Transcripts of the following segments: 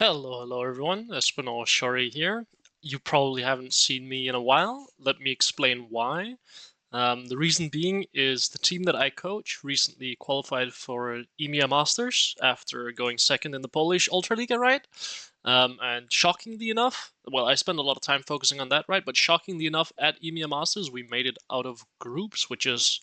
Hello everyone, Espinal Shori here. You probably haven't seen me in a while. Let me explain why. The reason being is the team that I coach recently qualified for EMEA Masters after going second in the Polish Ultraliga, right? And shockingly enough, well, I spend a lot of time focusing on that, right? But shockingly enough, at EMEA Masters, we made it out of groups, which is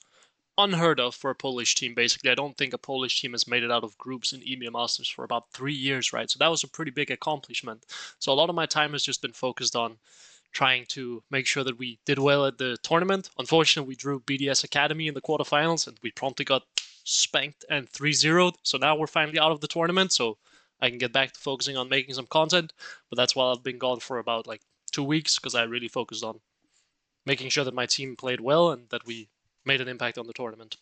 unheard of for a Polish team, basically. I don't think a Polish team has made it out of groups in EMEA Masters for about 3 years, right? So that was a pretty big accomplishment. So a lot of my time has just been focused on trying to make sure that we did well at the tournament. Unfortunately, we drew BDS Academy in the quarterfinals, and we promptly got spanked and 3-0'd. So now we're finally out of the tournament, so I can get back to focusing on making some content. But that's why I've been gone for about like 2 weeks, because I really focused on making sure that my team played well and that we made an impact on the tournament.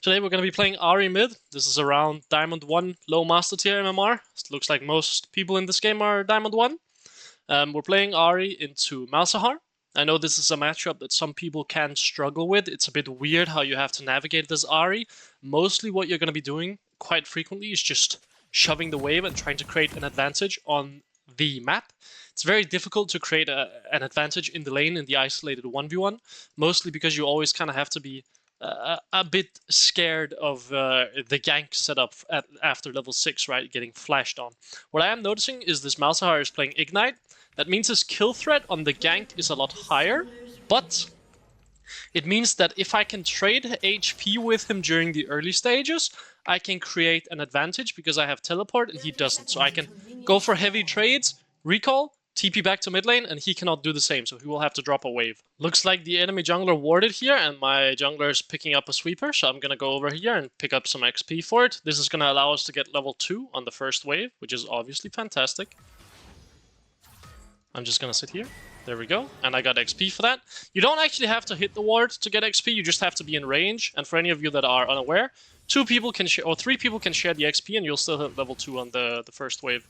Today we're going to be playing Ahri mid. This is around Diamond 1 low master tier MMR. It looks like most people in this game are Diamond 1. We're playing Ahri into Malzahar. I know this is a matchup that some people can struggle with. It's a bit weird how you have to navigate this Ahri. Mostly what you're going to be doing quite frequently is just shoving the wave and trying to create an advantage on the map. It's very difficult to create an advantage in the lane in the isolated 1v1, mostly because you always kind of have to be a bit scared of the gank setup after level 6, right? Getting flashed on. What I am noticing is this Malzahar is playing Ignite. That means his kill threat on the gank is a lot higher, but it means that if I can trade HP with him during the early stages, I can create an advantage because I have teleport and he doesn't. So I can go for heavy trades, recall, TP back to mid lane, and he cannot do the same, so he will have to drop a wave. Looks like the enemy jungler warded here, and my jungler is picking up a sweeper, so I'm gonna go over here and pick up some XP for it. This is gonna allow us to get level 2 on the first wave, which is obviously fantastic. I'm just gonna sit here. There we go. And I got XP for that. You don't actually have to hit the ward to get XP, you just have to be in range. And for any of you that are unaware, 2 people can share, or 3 people can share the XP and you'll still hit level 2 on the first wave.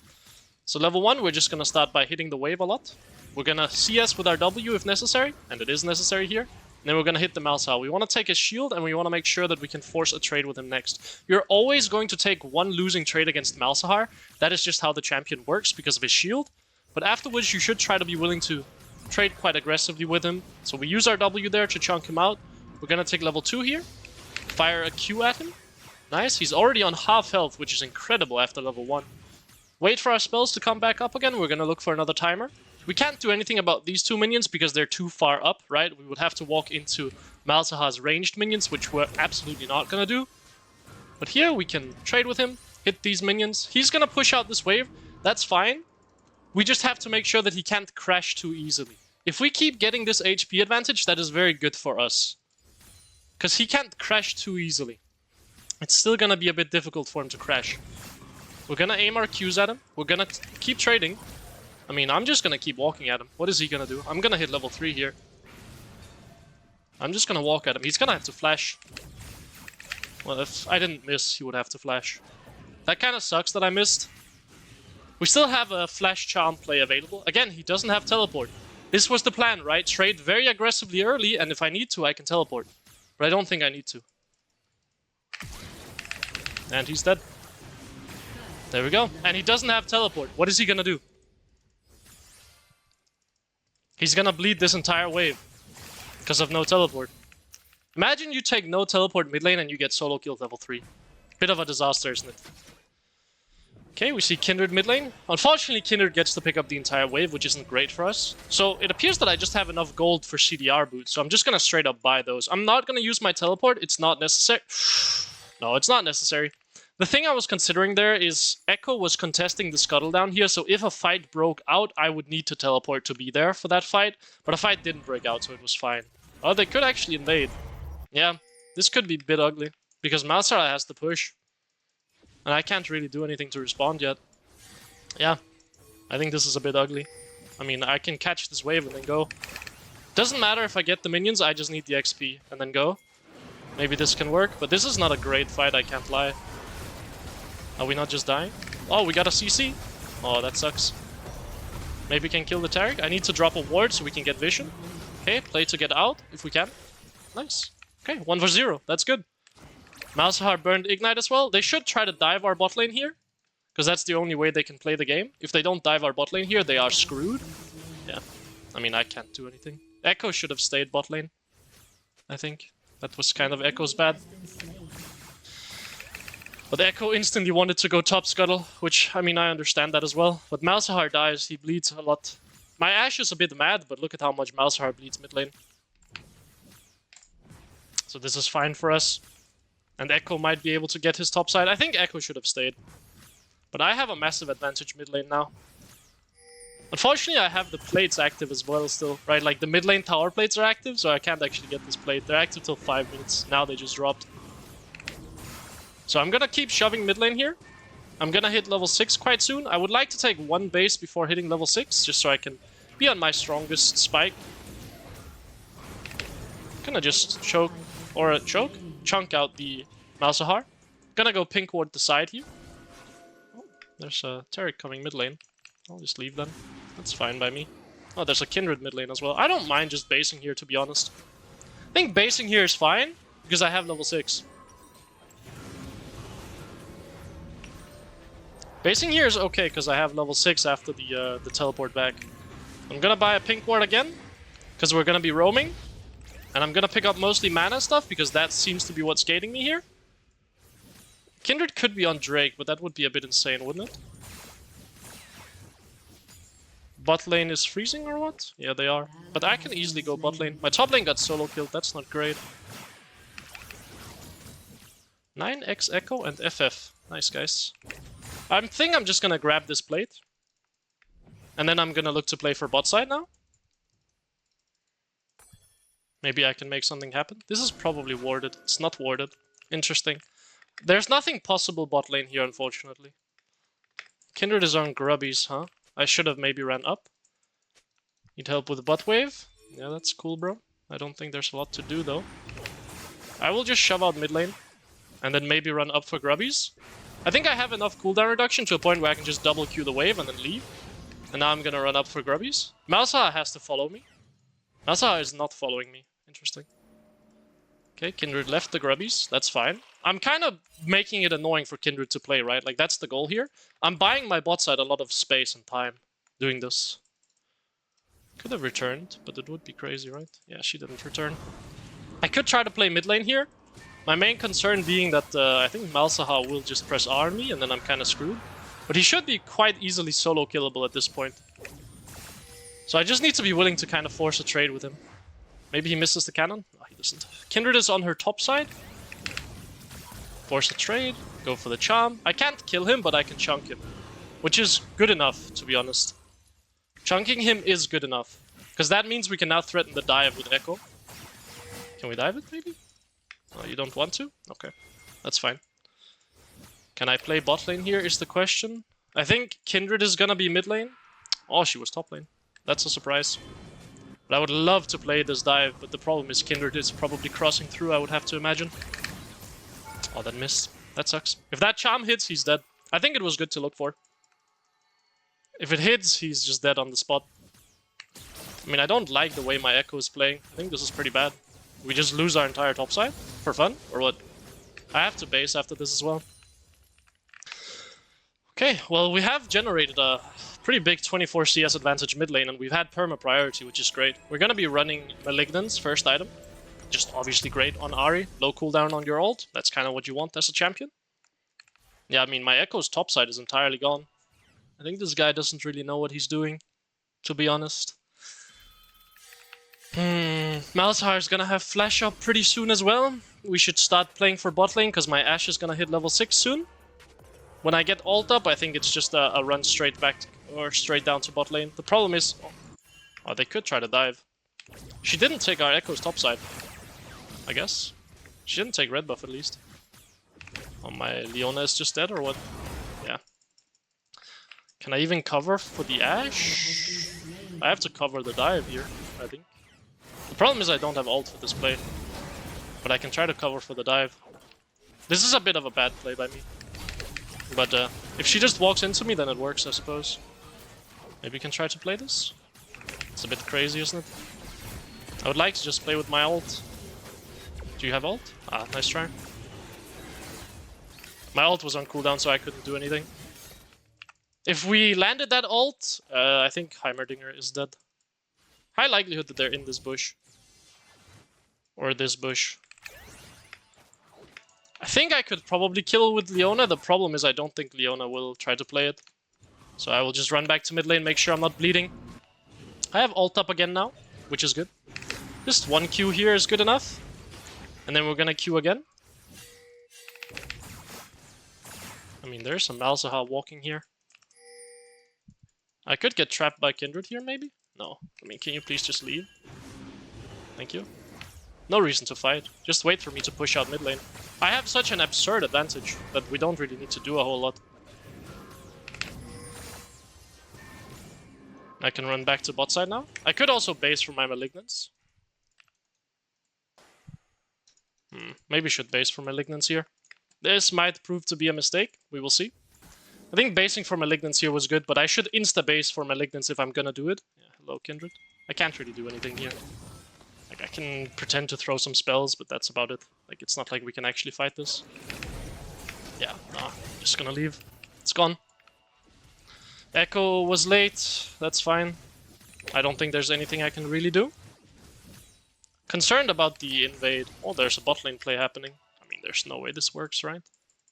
So level 1, we're just gonna start by hitting the wave a lot. We're gonna CS with our W if necessary, and it is necessary here. And then we're gonna hit the Malzahar. We wanna take his shield, and we wanna make sure that we can force a trade with him next. You're always going to take one losing trade against Malzahar. That is just how the champion works because of his shield. But afterwards, you should try to be willing to trade quite aggressively with him. So we use our W there to chunk him out. We're gonna take level 2 here. Fire a Q at him. Nice, he's already on half health, which is incredible after level 1. Wait for our spells to come back up again. We're gonna look for another timer. We can't do anything about these 2 minions because they're too far up, right? We would have to walk into Malzahar's ranged minions, which we're absolutely not gonna do. But here we can trade with him, hit these minions. He's gonna push out this wave. That's fine. We just have to make sure that he can't crash too easily. If we keep getting this HP advantage, that is very good for us. Because he can't crash too easily. It's still gonna be a bit difficult for him to crash. We're gonna aim our Qs at him. We're gonna keep trading. I mean, I'm just gonna keep walking at him. What is he gonna do? I'm gonna hit level 3 here. I'm just gonna walk at him. He's gonna have to flash. Well, if I didn't miss, he would have to flash. That kind of sucks that I missed. We still have a flash charm play available. Again, he doesn't have teleport. This was the plan, right? Trade very aggressively early, and if I need to, I can teleport. But I don't think I need to. And he's dead. There we go. And he doesn't have teleport. What is he gonna do? He's gonna bleed this entire wave. Because of no teleport. Imagine you take no teleport mid lane and you get solo killed level 3. Bit of a disaster, isn't it? Okay, we see Kindred mid lane. Unfortunately, Kindred gets to pick up the entire wave, which isn't great for us. So it appears that I just have enough gold for CDR boots, so I'm just gonna straight up buy those. I'm not gonna use my teleport, it's not necessary. No, it's not necessary. The thing I was considering there is Echo was contesting the scuttle down here, so if a fight broke out, I would need to teleport to be there for that fight. But a fight didn't break out, so it was fine. Oh, they could actually invade. Yeah, this could be a bit ugly, because Malzahar has the push. And I can't really do anything to respond yet. Yeah, I think this is a bit ugly. I mean, I can catch this wave and then go. Doesn't matter if I get the minions, I just need the XP and then go. Maybe this can work, but this is not a great fight, I can't lie. Are we not just dying? Oh, we got a CC. Oh, that sucks. Maybe we can kill the Taric. I need to drop a ward so we can get vision. Okay, play to get out, if we can. Nice. Okay, 1 for 0. That's good. Malzahar burned Ignite as well. They should try to dive our bot lane here. Because that's the only way they can play the game. If they don't dive our bot lane here, they are screwed. Yeah. I mean, I can't do anything. Echo should have stayed bot lane, I think. That was kind of Echo's bad. But Echo instantly wanted to go top scuttle, which, I mean, I understand that as well. But Malzahar dies, he bleeds a lot. My Ashe is a bit mad, but look at how much Malzahar bleeds mid lane. So this is fine for us. And Echo might be able to get his top side. I think Echo should have stayed. But I have a massive advantage mid lane now. Unfortunately, I have the plates active as well still, right? Like, the mid lane tower plates are active, so I can't actually get this plate. They're active till 5 minutes. Now they just dropped. So I'm gonna keep shoving mid lane here. I'm gonna hit level 6 quite soon. I would like to take one base before hitting level 6, just so I can be on my strongest spike. Gonna just choke, or chunk out the Malzahar. Gonna go pink ward the side here. Oh, there's a Taric coming mid lane. I'll just leave then. That's fine by me. Oh, there's a Kindred mid lane as well. I don't mind just basing here, to be honest. I think basing here is fine, because I have level 6. Basing here is okay, because I have level 6 after the teleport back. I'm gonna buy a pink ward again, because we're gonna be roaming. And I'm gonna pick up mostly mana stuff, because that seems to be what's gating me here. Kindred could be on Drake, but that would be a bit insane, wouldn't it? Bot lane is freezing or what? Yeah, they are. But I can easily go bot lane. My top lane got solo killed, that's not great. 9x Echo and FF. Nice, guys. I think I'm just gonna grab this plate. And then I'm gonna look to play for bot side now. Maybe I can make something happen. This is probably warded. It's not warded. Interesting. There's nothing possible bot lane here, unfortunately. Kindred is on grubbies, huh? I should have maybe ran up. Need help with the bot wave? Yeah, that's cool, bro. I don't think there's a lot to do, though. I will just shove out mid lane. And then maybe run up for grubbies. I think I have enough cooldown reduction to a point where I can just double Q the wave and then leave. And now I'm gonna run up for grubbies. Malzahar has to follow me. Malzahar is not following me. Interesting. Okay, Kindred left the grubbies. That's fine. I'm kind of making it annoying for Kindred to play, right? Like, that's the goal here. I'm buying my bot side a lot of space and time doing this. Could have returned, but it would be crazy, right? Yeah, she didn't return. I could try to play mid lane here. My main concern being that I think Malzahar will just press R on me, and then I'm kind of screwed. But he should be quite easily solo killable at this point. So I just need to be willing to kind of force a trade with him. Maybe he misses the cannon? No, he doesn't. Kindred is on her top side. Force a trade, go for the charm. I can't kill him, but I can chunk him. Which is good enough, to be honest. Chunking him is good enough. Because that means we can now threaten the dive with Echo. Can we dive it, maybe? Oh, you don't want to? Okay, that's fine. Can I play bot lane here is the question. I think Kindred is gonna be mid lane. Oh, she was top lane. That's a surprise. But I would love to play this dive, but the problem is Kindred is probably crossing through, I would have to imagine. Oh, that missed. That sucks. If that charm hits, he's dead. I think it was good to look for. If it hits, he's just dead on the spot. I mean, I don't like the way my Echo is playing. I think this is pretty bad. We just lose our entire top side? For fun? Or what? I have to base after this as well. Okay, well, we have generated a pretty big 24 CS advantage mid lane, and we've had perma priority, which is great. We're gonna be running Malignance, first item. Just obviously great on Ahri. Low cooldown on your ult. That's kind of what you want as a champion. Yeah, I mean, my Echo's top side is entirely gone. I think this guy doesn't really know what he's doing, to be honest. Malzahar is gonna have flash up pretty soon as well. We should start playing for bot lane, because my Ashe is gonna hit level 6 soon. When I get ult up, I think it's just a run straight back or straight down to bot lane. The problem is... Oh, they could try to dive. She didn't take our Echo's top side, I guess. She didn't take red buff at least. Oh, my Leona is just dead or what? Yeah. Can I even cover for the Ashe? I have to cover the dive here, I think. The problem is I don't have ult for this play. But I can try to cover for the dive. This is a bit of a bad play by me. But if she just walks into me, then it works, I suppose. Maybe we can try to play this? It's a bit crazy, isn't it? I would like to just play with my ult. Do you have ult? Ah, nice try. My ult was on cooldown, so I couldn't do anything. If we landed that ult, I think Heimerdinger is dead. High likelihood that they're in this bush. Or this bush. I think I could probably kill with Leona. The problem is I don't think Leona will try to play it. So I will just run back to mid lane, make sure I'm not bleeding. I have ult up again now, which is good. Just one Q here is good enough. And then we're gonna Q again. I mean, there's some Malzahar walking here. I could get trapped by Kindred here, maybe? No. I mean, can you please just leave? Thank you. No reason to fight. Just wait for me to push out mid lane. I have such an absurd advantage that we don't really need to do a whole lot. I can run back to bot side now. I could also base for my Malignants. Maybe should base for Malignants here. This might prove to be a mistake. We will see. I think basing for Malignants here was good, but I should insta-base for Malignants if I'm gonna do it. Yeah, hello, Kindred. I can't really do anything here. Like, I can pretend to throw some spells, but that's about it. Like, it's not like we can actually fight this. Yeah, nah, just gonna leave. It's gone. Echo was late. That's fine. I don't think there's anything I can really do. Concerned about the invade. Oh, there's a bot lane play happening. I mean, there's no way this works, right?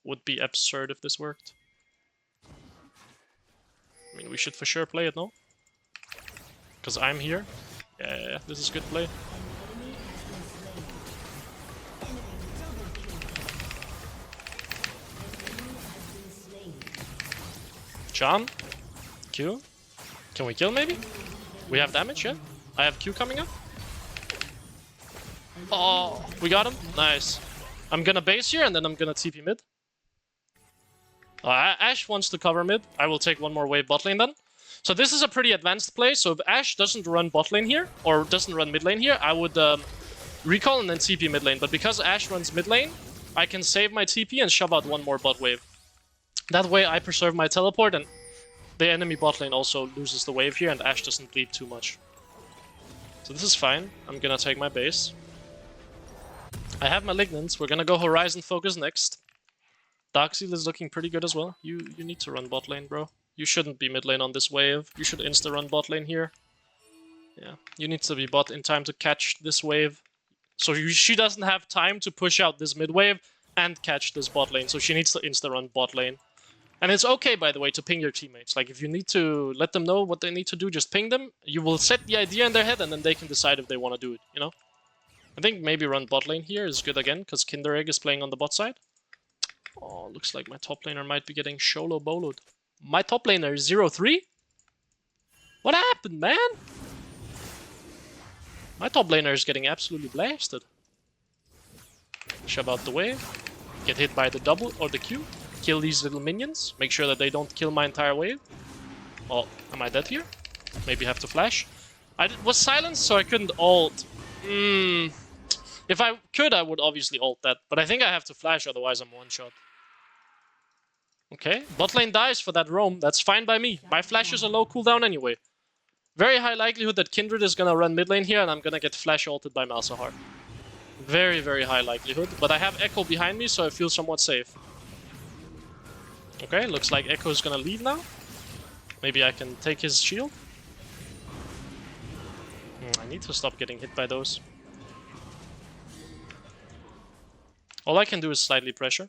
Would be absurd if this worked. I mean, we should for sure play it, no? Because I'm here. Yeah, this is good play. John? Q? Can we kill maybe? We have damage, yeah? I have Q coming up. Oh, we got him? Nice. I'm gonna base here and then I'm gonna TP mid. Ashe wants to cover mid. I will take one more wave bot lane then. So this is a pretty advanced play, so if Ashe doesn't run bot lane here, or doesn't run mid lane here, I would recall and then TP mid lane. But because Ashe runs mid lane, I can save my TP and shove out one more bot wave. That way I preserve my teleport and the enemy bot lane also loses the wave here and Ashe doesn't bleed too much. So this is fine. I'm gonna take my base. I have Malignants. We're gonna go Horizon focus next. Darkseal is looking pretty good as well. You need to run bot lane, bro. You shouldn't be mid lane on this wave. You should insta-run bot lane here. Yeah, you need to be bot in time to catch this wave. So she doesn't have time to push out this mid wave and catch this bot lane. So she needs to insta-run bot lane. And it's okay, by the way, to ping your teammates. Like, if you need to let them know what they need to do, just ping them. You will set the idea in their head, and then they can decide if they want to do it, you know? I think maybe run bot lane here is good again, because Kinder Egg is playing on the bot side. Oh, looks like my top laner might be getting Sholo-boloed. My top laner is 0-3? What happened, man? My top laner is getting absolutely blasted. Shove out the wave. Get hit by the double or the Q. Kill these little minions. Make sure that they don't kill my entire wave. Oh, am I dead here? Maybe have to flash. I was silenced, so I couldn't ult. If I could, I would obviously ult that. But I think I have to flash, otherwise I'm one-shot. Okay, bot lane dies for that roam. That's fine by me. My flashes are low cooldown anyway. Very high likelihood that Kindred is gonna run mid lane here, and I'm gonna get flash ulted by Malzahar. Very, very high likelihood. But I have Echo behind me, so I feel somewhat safe. Okay, looks like Echo is gonna leave now. Maybe I can take his shield. I need to stop getting hit by those. All I can do is slightly pressure.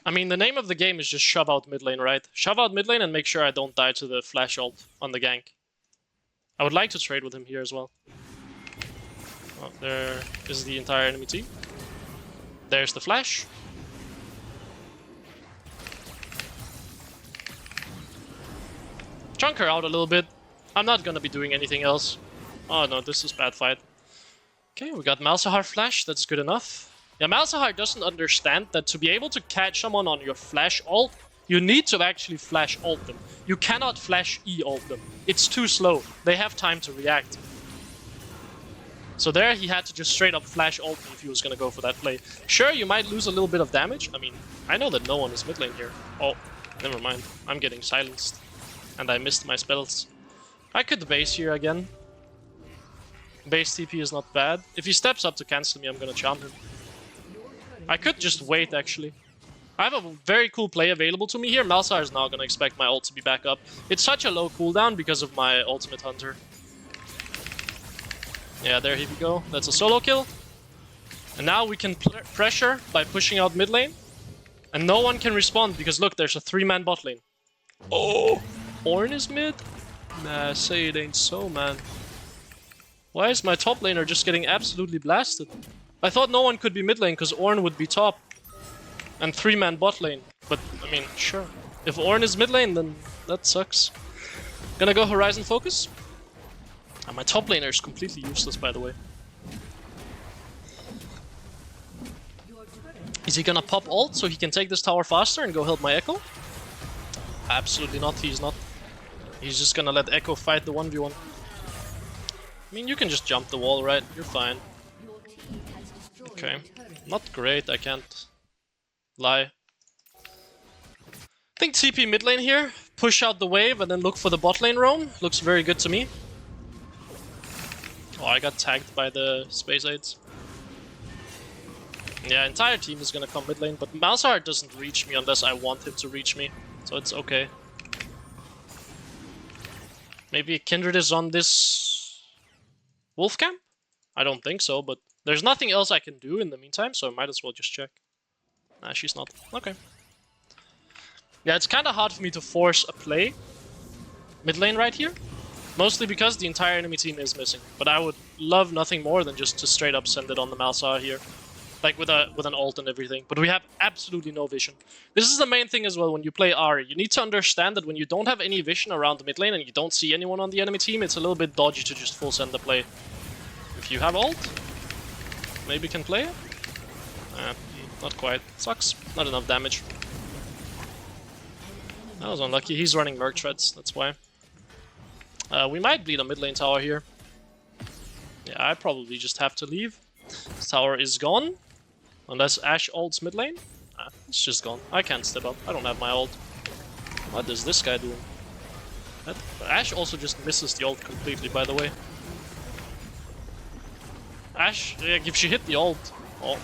I mean, the name of the game is just shove out mid lane, right? Shove out mid lane and make sure I don't die to the flash ult on the gank. I would like to trade with him here as well. Oh, there is the entire enemy team. There's the flash. Chunk her out a little bit. I'm not gonna be doing anything else. Oh no, this is bad fight. Okay, we got Malzahar flash. That's good enough. Yeah, Malzahar doesn't understand that to be able to catch someone on your flash ult, you need to actually flash ult them. You cannot flash E ult them. It's too slow. They have time to react. So there he had to just straight up flash ult me if he was gonna go for that play. Sure, you might lose a little bit of damage. I mean, I know that no one is mid lane here. Oh, never mind. I'm getting silenced. And I missed my spells. I could base here again. Base TP is not bad. If he steps up to cancel me, I'm gonna charm him. I could just wait, actually. I have a very cool play available to me here. Malzahar is not going to expect my ult to be back up. It's such a low cooldown because of my ultimate hunter. Yeah, there we go. That's a solo kill. And now we can pressure by pushing out mid lane. And no one can respond because look, there's a 3-man bot lane. Oh! Ornn is mid? Nah, say it ain't so, man. Why is my top laner just getting absolutely blasted? I thought no one could be mid lane because Ornn would be top. And 3-man bot lane. But, I mean, sure. If Ornn is mid lane, then that sucks. Gonna go Horizon Focus. And my top laner is completely useless, by the way. Is he gonna pop ult so he can take this tower faster and go help my Echo? Absolutely not, he's not. He's just gonna let Echo fight the 1v1. I mean, you can just jump the wall, right? You're fine. Okay. Not great, I can't lie. I think TP mid lane here, push out the wave and then look for the bot lane roam. Looks very good to me. Oh, I got tagged by the space aids. Yeah, entire team is gonna come mid lane, but Malzahar doesn't reach me unless I want him to reach me, so it's okay. Maybe Kindred is on this wolf camp? I don't think so, but there's nothing else I can do in the meantime, so I might as well just check. Nah, she's not. Okay. Yeah, it's kind of hard for me to force a play mid lane right here. Mostly because the entire enemy team is missing. But I would love nothing more than just to straight up send it on the Malzahar here. Like with an ult and everything. But we have absolutely no vision. This is the main thing as well when you play Ahri. You need to understand that when you don't have any vision around the mid lane and you don't see anyone on the enemy team, it's a little bit dodgy to just full send the play. If you have ult, maybe can play it? Not quite. Sucks. Not enough damage. That was unlucky. He's running Merc Treads, that's why. We might bleed a mid lane tower here. Yeah, I probably just have to leave. This tower is gone. Unless Ashe ults mid lane. It's just gone. I can't step up. I don't have my ult. What is this guy doing? Ashe also just misses the ult completely, by the way. Ashe, yeah, if she hit the ult. Oh.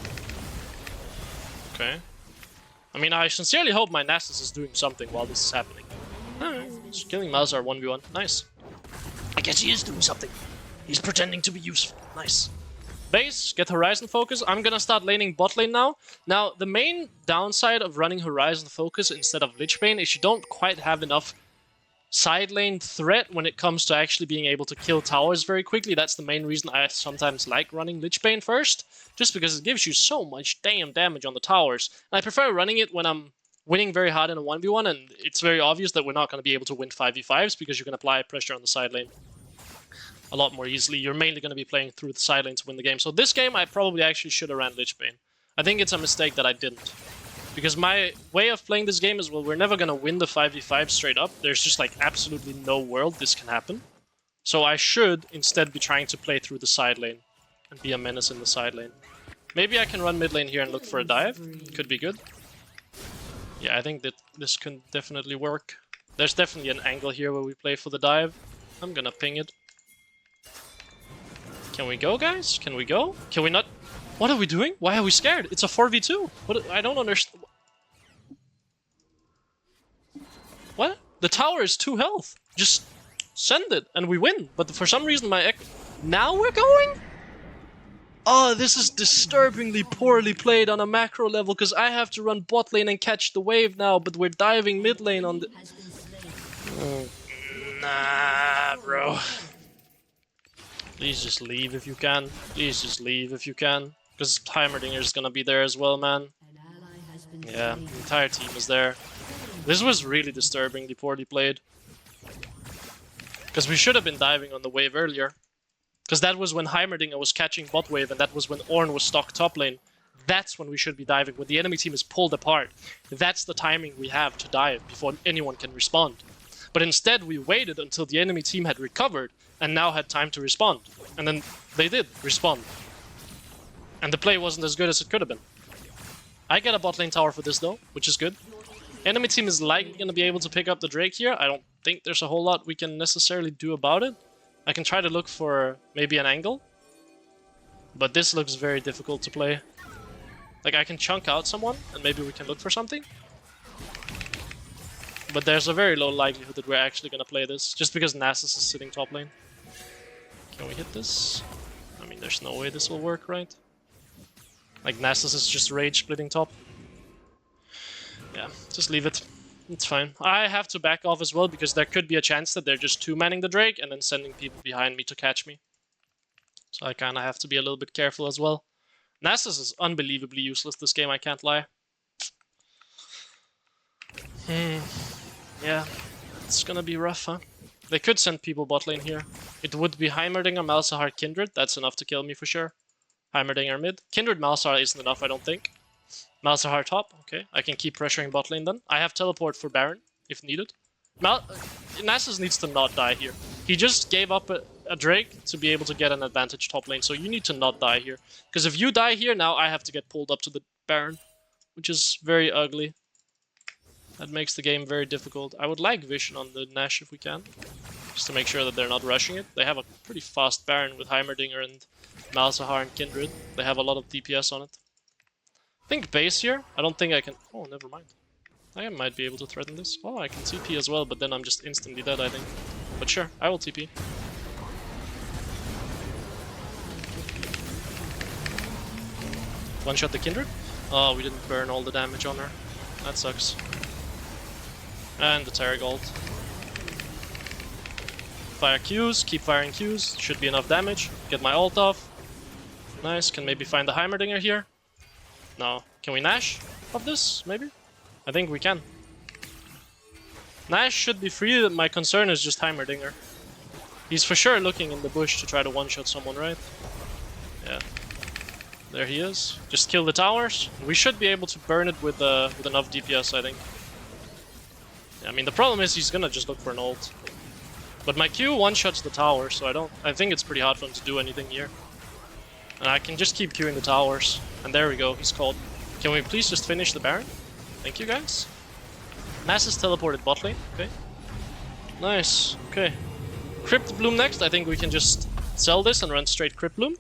Okay. I mean, I sincerely hope my Nasus is doing something while this is happening. He's killing Malzahar 1v1. Nice. I guess he is doing something. He's pretending to be useful. Nice. Base, get Horizon Focus. I'm gonna start laning bot lane now. Now, the main downside of running Horizon Focus instead of Lich Bane is you don't quite have enough side lane threat when it comes to actually being able to kill towers very quickly. That's the main reason I sometimes like running Lich Bane first. Just because it gives you so much damn damage on the towers. And I prefer running it when I'm winning very hard in a 1v1 and it's very obvious that we're not going to be able to win 5v5s because you can apply pressure on the side lane a lot more easily. You're mainly going to be playing through the side lane to win the game. So this game, I probably actually should have ran Lich Bane. I think it's a mistake that I didn't. Because my way of playing this game is, well, we're never going to win the 5v5 straight up. There's just like absolutely no world this can happen. So I should instead be trying to play through the side lane and be a menace in the side lane. Maybe I can run mid lane here and look for a dive. Could be good. Yeah, I think that this can definitely work. There's definitely an angle here where we play for the dive. I'm gonna ping it. Can we go, guys? Can we go? Can we not? What are we doing? Why are we scared? It's a 4v2. What? I don't understand. What? The tower is 2 health. Just send it and we win. But for some reason my now we're going? Oh, this is disturbingly poorly played on a macro level because I have to run bot lane and catch the wave now, but we're diving mid lane on the... Nah, bro. Please just leave if you can. Please just leave if you can. Because Heimerdinger's gonna be there as well, man. Yeah, the entire team is there. This was really disturbingly poorly played. Because we should have been diving on the wave earlier. Because that was when Heimerdinger was catching bot wave, and that was when Ornn was stuck top lane. That's when we should be diving, when the enemy team is pulled apart. That's the timing we have to dive before anyone can respond. But instead, we waited until the enemy team had recovered, and now had time to respond. And then they did respond. And the play wasn't as good as it could have been. I get a bot lane tower for this though, which is good. Enemy team is likely going to be able to pick up the Drake here. I don't think there's a whole lot we can necessarily do about it. I can try to look for maybe an angle. But this looks very difficult to play. Like, I can chunk out someone, and maybe we can look for something. But there's a very low likelihood that we're actually gonna play this, just because Nasus is sitting top lane. Can we hit this? I mean, there's no way this will work, right? Like, Nasus is just rage splitting top. Yeah, just leave it. It's fine. I have to back off as well, because there could be a chance that they're just two-manning the Drake and then sending people behind me to catch me. So I kinda have to be a little bit careful as well. Nasus is unbelievably useless this game, I can't lie. Yeah, it's gonna be rough, huh? They could send people bot lane here. It would be Heimerdinger, Malzahar, Kindred. That's enough to kill me for sure. Heimerdinger mid. Kindred, Malzahar isn't enough, I don't think. Malzahar top. Okay, I can keep pressuring bot lane then. I have teleport for Baron, if needed. Nasus needs to not die here. He just gave up a Drake to be able to get an advantage top lane, so you need to not die here. Because if you die here, now I have to get pulled up to the Baron, which is very ugly. That makes the game very difficult. I would like vision on the Nash if we can, just to make sure that they're not rushing it. They have a pretty fast Baron with Heimerdinger and Malzahar and Kindred. They have a lot of DPS on it. I think base here. I don't think I can... Oh, never mind. I might be able to threaten this. Oh, I can TP as well, but then I'm just instantly dead, I think. But sure, I will TP. One-shot the Kindred. Oh, we didn't burn all the damage on her. That sucks. And the Terra Gold. Fire Qs, keep firing Qs. Should be enough damage. Get my ult off. Nice, can maybe find the Heimerdinger here. No. Can we Nash of this, maybe? I think we can. Nash should be free, my concern is just Heimerdinger. He's for sure looking in the bush to try to one-shot someone, right? Yeah. There he is. Just kill the towers. We should be able to burn it with enough DPS, I think. Yeah, I mean, the problem is he's gonna just look for an ult. But my Q one-shots the tower, so I think it's pretty hard for him to do anything here. And I can just keep queuing the towers. And there we go, he's called. Can we please just finish the Baron? Thank you, guys. Nasus teleported bot lane, okay. Nice, okay. Crypt Bloom next, I think we can just sell this and run straight Crypt Bloom.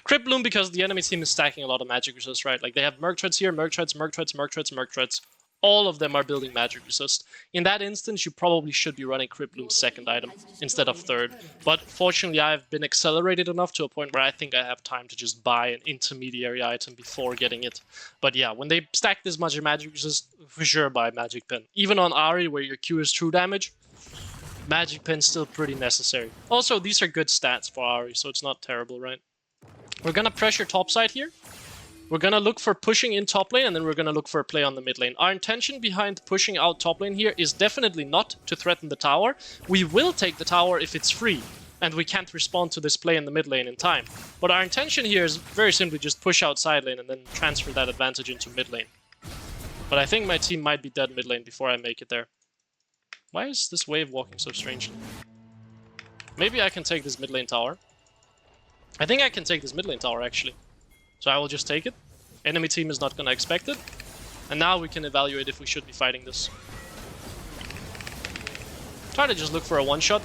Crypt Bloom because the enemy team is stacking a lot of magic resist, right? Like they have Merc Treads here, Merc Treads, Merc Treads, Merc Treads, Merc Treads. All of them are building magic resist. In that instance, you probably should be running Crypt Bloom's second item instead of third. But fortunately, I've been accelerated enough to a point where I think I have time to just buy an intermediary item before getting it. But yeah, when they stack this much magic resist, for sure buy Magic Pen. Even on Ahri, where your Q is true damage, Magic Pen's still pretty necessary. Also, these are good stats for Ahri, so it's not terrible, right? We're gonna pressure topside here. We're gonna look for pushing in top lane, and then we're gonna look for a play on the mid lane. Our intention behind pushing out top lane here is definitely not to threaten the tower. We will take the tower if it's free, and we can't respond to this play in the mid lane in time. But our intention here is very simply just push out side lane and then transfer that advantage into mid lane. But I think my team might be dead mid lane before I make it there. Why is this wave walking so strangely? Maybe I can take this mid lane tower. I think I can take this mid lane tower, actually. So I will just take it. Enemy team is not gonna expect it. And now we can evaluate if we should be fighting this. Try to just look for a one-shot.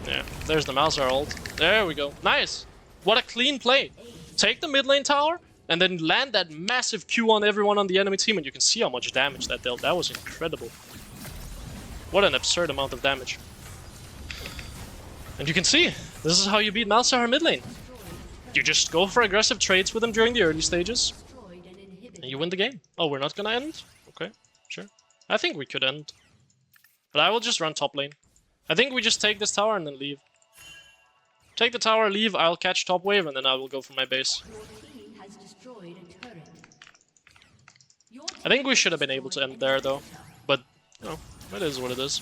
Yeah, there's the Malzahar ult. There we go. Nice! What a clean play! Take the mid lane tower, and then land that massive Q on everyone on the enemy team, and you can see how much damage that dealt. That was incredible. What an absurd amount of damage. And you can see, this is how you beat Malzahar mid lane. You just go for aggressive trades with him during the early stages, and you win the game. Oh, we're not gonna end? Okay, sure. I think we could end. But I will just run top lane. I think we just take this tower and then leave. Take the tower, leave, I'll catch top wave, and then I will go for my base. I think we should have been able to end there, though. But, you know, it is what it is.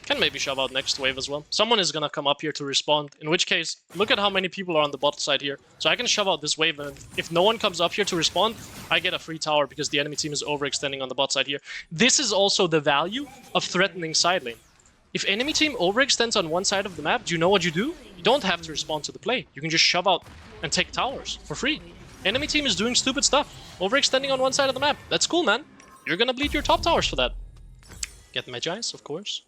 Can maybe shove out next wave as well. Someone is gonna come up here to respond, in which case, look at how many people are on the bot side here. So I can shove out this wave, and if no one comes up here to respond, I get a free tower because the enemy team is overextending on the bot side here. This is also the value of threatening side lane. If enemy team overextends on one side of the map, do you know what you do? You don't have to respond to the play. You can just shove out and take towers for free. Enemy team is doing stupid stuff. Overextending on one side of the map. That's cool, man. You're gonna bleed your top towers for that. Get Magi's, of course.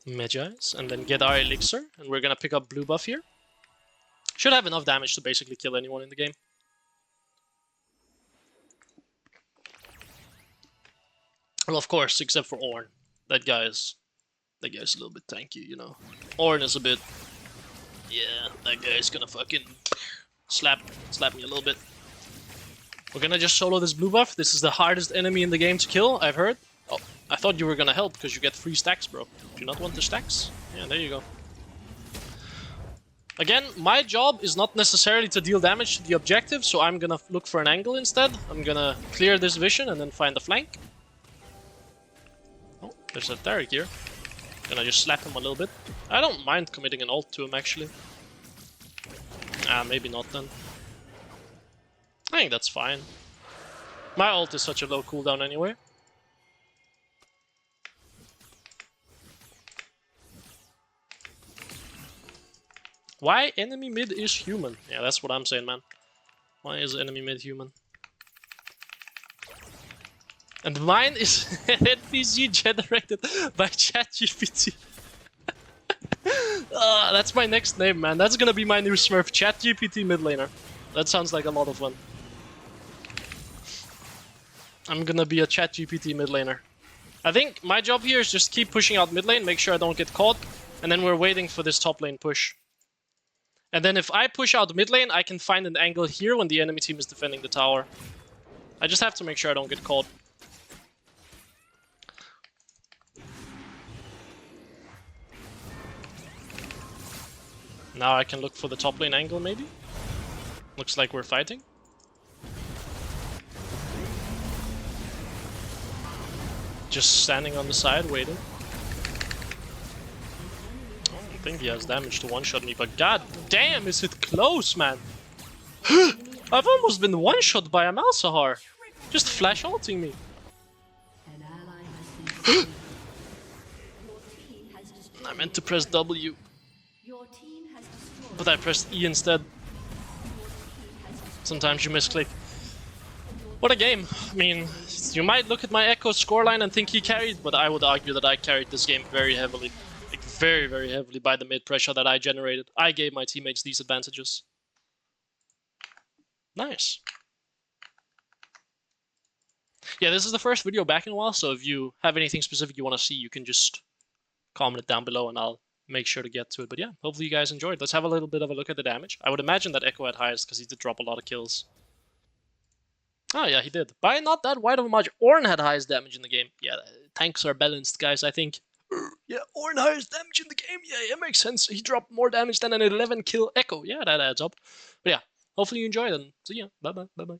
Magi's, and then get our elixir, and we're gonna pick up blue buff here. Should have enough damage to basically kill anyone in the game. Well, of course, except for Ornn. That guy's a little bit tanky, you know. Ornn is a bit... Yeah, that guy's gonna fucking slap me a little bit. We're gonna just solo this blue buff. This is the hardest enemy in the game to kill, I've heard. Oh, I thought you were gonna help because you get 3 stacks, bro. Do you not want the stacks? Yeah, there you go. Again, my job is not necessarily to deal damage to the objective, so I'm gonna look for an angle instead. I'm gonna clear this vision and then find the flank. Oh, there's a Derek here. Gonna just slap him a little bit. I don't mind committing an ult to him, actually. Ah, maybe not then. I think that's fine. My ult is such a low cooldown anyway. Why enemy mid is human? Yeah, that's what I'm saying, man. Why is enemy mid human? And mine is NPC generated by ChatGPT. That's my next name, man. That's gonna be my new Smurf, ChatGPT mid laner. That sounds like a lot of fun. I'm gonna be a ChatGPT mid laner. I think my job here is just keep pushing out mid lane, make sure I don't get caught, and then we're waiting for this top lane push. And then if I push out mid lane, I can find an angle here when the enemy team is defending the tower. I just have to make sure I don't get caught. Now I can look for the top lane angle, maybe? Looks like we're fighting. Just standing on the side, waiting. I think he has damage to one-shot me, but god damn, is it close, man! I've almost been one-shot by a Malzahar! Just flash ulting me. I meant to press W. But I pressed E instead. Sometimes you misclick. What a game. I mean, you might look at my Echo scoreline and think he carried, but I would argue that I carried this game very heavily. Like, very, very heavily by the mid pressure that I generated. I gave my teammates these advantages. Nice. Yeah, this is the first video back in a while, so if you have anything specific you want to see, you can just comment it down below and I'll make sure to get to it. But yeah, hopefully you guys enjoyed. Let's have a little bit of a look at the damage. I would imagine that Echo had highest because he did drop a lot of kills. Oh yeah, he did. By not that wide of a margin. Ornn had highest damage in the game. Yeah, tanks are balanced, guys, I think. Yeah, Ornn highest damage in the game. Yeah, it makes sense. He dropped more damage than an 11 kill Echo. Yeah, that adds up. But yeah, hopefully you enjoyed and see ya. Bye-bye. Bye-bye.